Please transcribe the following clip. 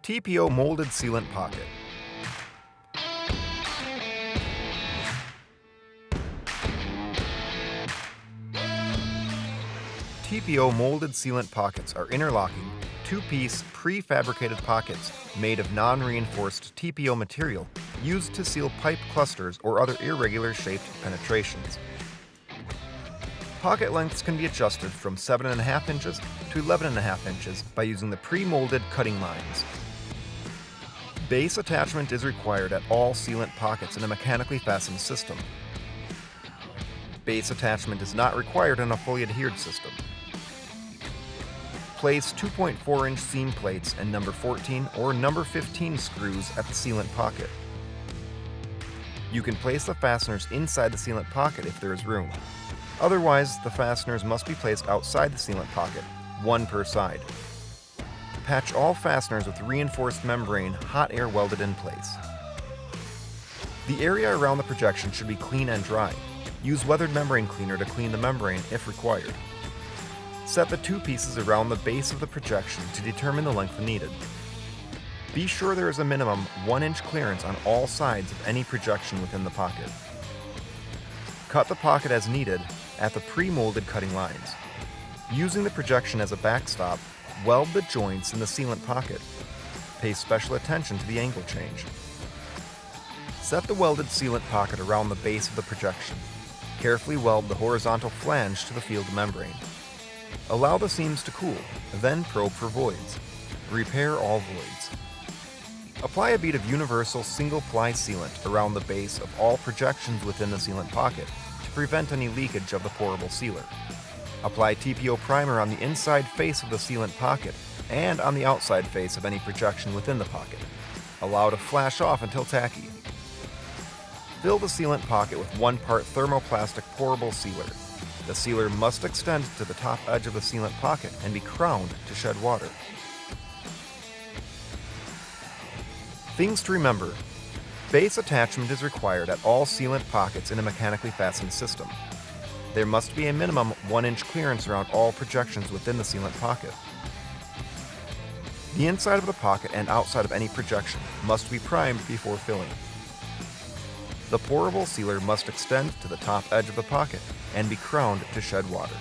TPO molded sealant pocket. TPO molded sealant pockets are interlocking, two-piece, prefabricated pockets made of non-reinforced TPO material used to seal pipe clusters or other irregular-shaped penetrations. Pocket lengths can be adjusted from 7.5 inches to 11.5 inches by using the pre-molded cutting lines. Base attachment is required at all sealant pockets in a mechanically fastened system. Base attachment is not required in a fully adhered system. Place 2.4-inch seam plates and number 14 or number 15 screws at the sealant pocket. You can place the fasteners inside the sealant pocket if there is room. Otherwise, the fasteners must be placed outside the sealant pocket, one per side. Patch all fasteners with reinforced membrane hot air welded in place. The area around the projection should be clean and dry. Use weathered membrane cleaner to clean the membrane if required. Set the two pieces around the base of the projection to determine the length needed. Be sure there is a minimum 1-inch clearance on all sides of any projection within the pocket. Cut the pocket as needed at the pre-molded cutting lines. Using the projection as a backstop, weld the joints in the sealant pocket. Pay special attention to the angle change. Set the welded sealant pocket around the base of the projection. Carefully weld the horizontal flange to the field membrane. Allow the seams to cool, then probe for voids. Repair all voids. Apply a bead of universal single-ply sealant around the base of all projections within the sealant pocket to prevent any leakage of the pourable sealer. Apply TPO primer on the inside face of the sealant pocket and on the outside face of any projection within the pocket. Allow to flash off until tacky. Fill the sealant pocket with 1 part thermoplastic pourable sealer. The sealer must extend to the top edge of the sealant pocket and be crowned to shed water. Things to remember. Base attachment is required at all sealant pockets in a mechanically fastened system. There must be a minimum 1-inch clearance around all projections within the sealant pocket. The inside of the pocket and outside of any projection must be primed before filling. The pourable sealer must extend to the top edge of the pocket and be crowned to shed water.